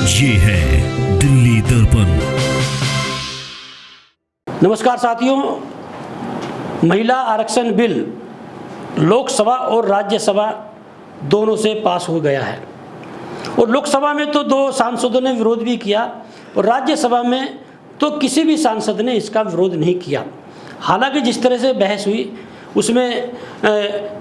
ये है दिल्ली दर्पण। नमस्कार साथियों, महिला आरक्षण बिल लोकसभा और राज्यसभा दोनों से पास हो गया है और लोकसभा में तो 2 सांसदों ने विरोध भी किया और राज्यसभा में तो किसी भी सांसद ने इसका विरोध नहीं किया। हालांकि जिस तरह से बहस हुई उसमें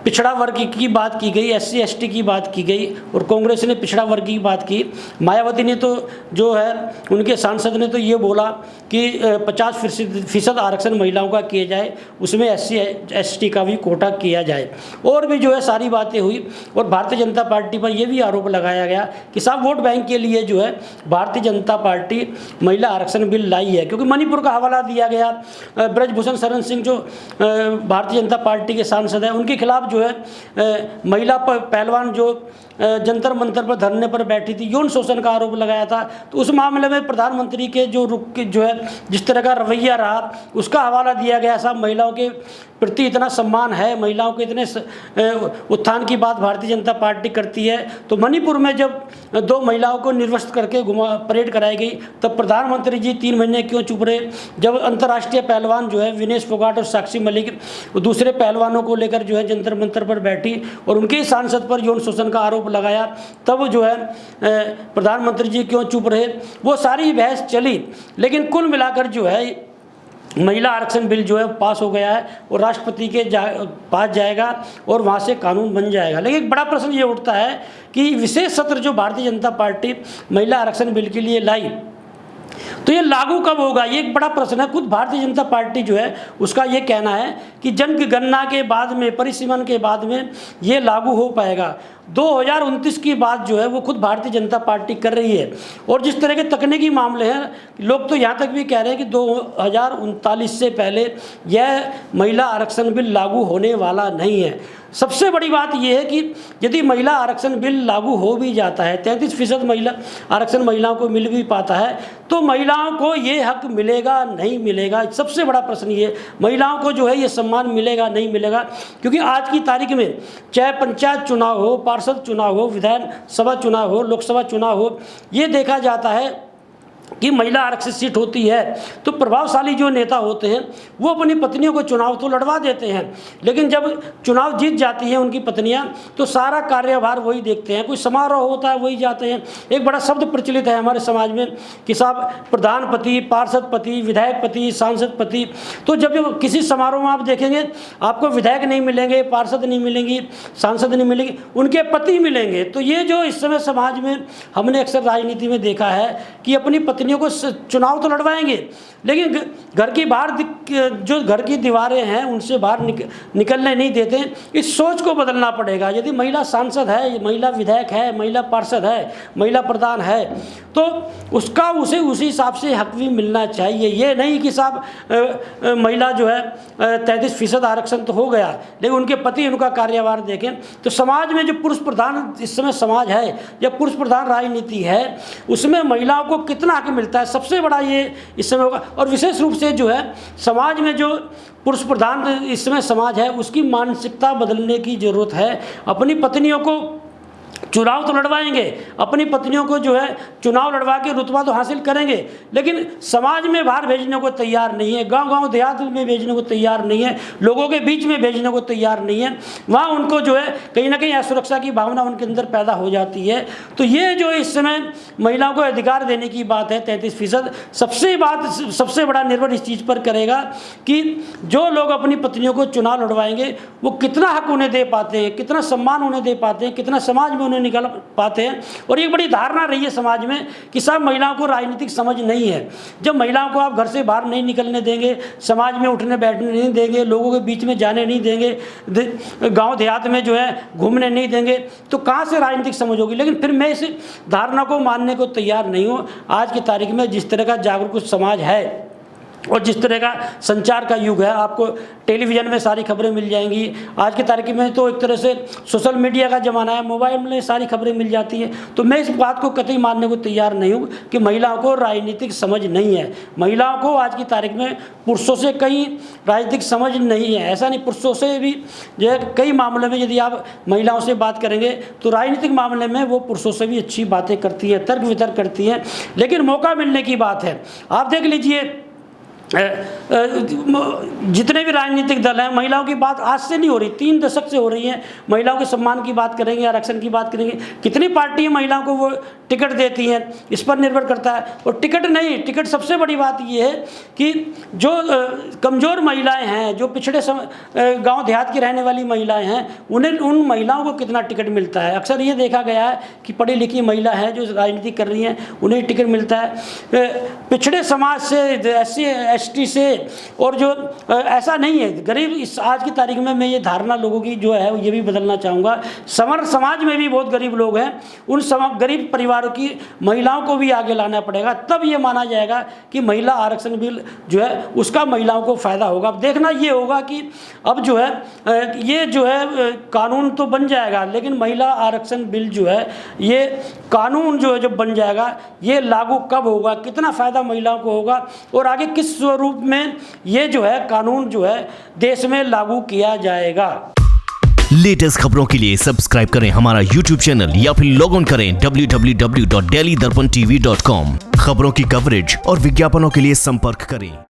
पिछड़ा वर्ग की बात की गई, SC ST की बात की गई और कांग्रेस ने पिछड़ा वर्ग की बात की। मायावती ने तो जो है उनके सांसद ने तो ये बोला कि 50% आरक्षण महिलाओं का किया जाए, उसमें SC ST का भी कोटा किया जाए और भी जो है सारी बातें हुई। और भारतीय जनता पार्टी पर यह भी आरोप लगाया गया कि साहब वोट बैंक के लिए जो है भारतीय जनता पार्टी महिला आरक्षण बिल लाई है, क्योंकि मणिपुर का हवाला दिया गया। ब्रजभूषण शरण सिंह जो भारतीय जनता पार्टी के सांसद हैं, उनके खिलाफ जो है महिला पहलवान जो जंतर मंतर पर धरने पर बैठी थी, यौन शोषण का आरोप लगाया था। तो उस मामले में प्रधानमंत्री के जो है जिस तरह का रवैया रहा उसका हवाला दिया गया। साहब महिलाओं के प्रति इतना सम्मान है, महिलाओं के इतने उत्थान की बात भारतीय जनता पार्टी करती है। तो मणिपुर में जब 2 महिलाओं को निर्वस्त्र करके परेड कराई गई तब प्रधानमंत्री जी 3 महीने क्यों चुप रहे? जब अंतर्राष्ट्रीय पहलवान जो है विनेश फोगाट और साक्षी मलिक दूसरे पहलवानों को लेकर जो है जंतर मंतर पर बैठी और उनके सांसद पर यौन शोषण का आरोप लगाया, तब जो है प्रधानमंत्री जी क्यों चुप रहे? वो सारी बहस चली, लेकिन कुल मिलाकर जो है महिला आरक्षण बिल जो है पास हो गया है और राष्ट्रपति के पास जाएगा और वहाँ से कानून बन जाएगा। लेकिन एक बड़ा प्रश्न ये उठता है कि विशेष सत्र जो भारतीय जनता पार्टी महिला आरक्षण बिल के लिए लाई, तो ये लागू कब होगा? ये एक बड़ा प्रश्न है। खुद भारतीय जनता पार्टी जो है उसका ये कहना है कि जनगणना के बाद में, परिसीमन के बाद में ये लागू हो पाएगा। 2029 की बात जो है वो खुद भारतीय जनता पार्टी कर रही है। और जिस तरह के तकनीकी मामले हैं, लोग तो यहाँ तक भी कह रहे हैं कि 2039 से पहले यह महिला आरक्षण बिल लागू होने वाला नहीं है। सबसे बड़ी बात यह है कि यदि महिला आरक्षण बिल लागू हो भी जाता है, 33% महिला आरक्षण महिलाओं को मिल भी पाता है, तो महिलाओं को ये हक मिलेगा नहीं मिलेगा? सबसे बड़ा प्रश्न ये, महिलाओं को जो है ये सम्मान मिलेगा नहीं मिलेगा? क्योंकि आज की तारीख में चाहे पंचायत चुनाव हो, पार्षद चुनाव हो, विधानसभा चुनाव हो, लोकसभा चुनाव हो, ये देखा जाता है कि महिला आरक्षित सीट होती है तो प्रभावशाली जो नेता होते हैं वो अपनी पत्नियों को चुनाव तो लड़वा देते हैं, लेकिन जब चुनाव जीत जाती हैं उनकी पत्नियां तो सारा कार्यभार वही देखते हैं। कोई समारोह होता है वही जाते हैं। एक बड़ा शब्द प्रचलित है हमारे समाज में कि साहब प्रधान पति, पार्षद पति, विधायक पति, सांसद पति। तो जब किसी समारोह में आप देखेंगे आपको विधायक नहीं मिलेंगे, पार्षद नहीं मिलेंगी, सांसद नहीं मिलेंगे, उनके पति मिलेंगे। तो ये जो इस समय समाज में हमने अक्सर राजनीति में देखा है कि अपनी पत्नियों को चुनाव तो लड़वाएंगे, लेकिन घर की बाहर जो घर की दीवारें हैं उनसे बाहर निकलने नहीं देते। इस सोच को बदलना पड़ेगा। यदि महिला सांसद है, महिला विधायक है, महिला पार्षद है, महिला प्रधान है, तो उसका उसे उसी हिसाब से हक भी मिलना चाहिए। ये नहीं कि साहब महिला जो है 33% आरक्षण तो हो गया, लेकिन उनके पति उनका कार्यभार देखें। तो समाज में जो पुरुष प्रधान इस समय समाज है या पुरुष प्रधान राजनीति है, उसमें महिलाओं को कितना हक मिलता है, सबसे बड़ा ये इस समय होगा। और विशेष रूप से जो है समाज में जो पुरुष प्रधान इस समय समाज है उसकी मानसिकता बदलने की ज़रूरत है। अपनी पत्नियों को चुनाव तो लड़वाएंगे, अपनी पत्नियों को जो है चुनाव लड़वा के रुतबा तो हासिल करेंगे, लेकिन समाज में बाहर भेजने को तैयार नहीं है, गांव-गांव देहात में भेजने को तैयार नहीं है, लोगों के बीच में भेजने को तैयार नहीं है। वहाँ उनको जो है कहीं ना कहीं असुरक्षा की भावना उनके अंदर पैदा हो जाती है। तो ये जो इस समय महिलाओं को अधिकार देने की बात है 33%, सबसे बड़ा निर्भर इस चीज़ पर करेगा कि जो लोग अपनी पत्नियों को चुनाव लड़वाएंगे वो कितना हक उन्हें दे पाते हैं, कितना सम्मान उन्हें दे पाते हैं, कितना समाज में उन्हें निकल पाते हैं। और एक बड़ी धारणा रही है समाज में कि सब महिलाओं को राजनीतिक समझ नहीं है। जब महिलाओं को आप घर से बाहर नहीं निकलने देंगे, समाज में उठने बैठने नहीं देंगे, लोगों के बीच में जाने नहीं देंगे, गांव देहात में जो है घूमने नहीं देंगे, तो कहाँ से राजनीतिक समझ होगी? लेकिन फिर मैं इस धारणा को मानने को तैयार नहीं हूँ। आज की तारीख में जिस तरह का जागरूक समाज है और जिस तरह का संचार का युग है, आपको टेलीविज़न में सारी खबरें मिल जाएंगी। आज की तारीख में तो एक तरह से सोशल मीडिया का ज़माना है, मोबाइल में सारी खबरें मिल जाती हैं। तो मैं इस बात को कतई मानने को तैयार नहीं हूँ कि महिलाओं को राजनीतिक समझ नहीं है। महिलाओं को आज की तारीख में पुरुषों से कहीं राजनीतिक समझ नहीं है। ऐसा नहीं, पुरुषों से भी जो है कई मामलों में यदि आप महिलाओं से बात करेंगे तो राजनीतिक मामले में वो पुरुषों से भी अच्छी बातें करती हैं, तर्क वितर्क करती हैं। लेकिन मौका मिलने की बात है। आप देख लीजिए, जितने भी राजनीतिक दल हैं, महिलाओं की बात आज से नहीं हो रही, 3 दशक से हो रही है। महिलाओं के सम्मान की बात करेंगे, आरक्षण की बात करेंगे, कितनी पार्टियां महिलाओं को वो टिकट देती हैं, इस पर निर्भर करता है। और टिकट नहीं, टिकट सबसे बड़ी बात ये है कि जो कमज़ोर महिलाएं हैं, जो पिछड़े गांव देहात की रहने वाली महिलाएं हैं, उन्हें, उन महिलाओं को कितना टिकट मिलता है। अक्सर ये देखा गया है कि पढ़ी लिखी महिला है जो राजनीति कर रही हैं, उन्हें टिकट मिलता है। पिछड़े समाज से, ST से, और जो ऐसा नहीं है गरीब, इस आज की तारीख में मैं ये धारणा लोगों की जो है ये भी बदलना चाहूँगा। समर समाज में भी बहुत गरीब लोग हैं, उन गरीब परिवारों की महिलाओं को भी आगे लाना पड़ेगा, तब ये माना जाएगा कि महिला आरक्षण बिल जो है उसका महिलाओं को फ़ायदा होगा। अब देखना ये होगा कि अब जो है ये जो है कानून तो बन जाएगा, लेकिन महिला आरक्षण बिल जो है ये कानून जो है जब बन जाएगा, ये लागू कब होगा, कितना फ़ायदा महिलाओं को होगा, और आगे किस स्वरूप में ये जो है कानून जो है देश में लागू किया जाएगा। लेटेस्ट खबरों के लिए सब्सक्राइब करें हमारा YouTube चैनल या फिर लॉग ऑन करें www.delhidarpantv.com। खबरों की कवरेज और विज्ञापनों के लिए संपर्क करें।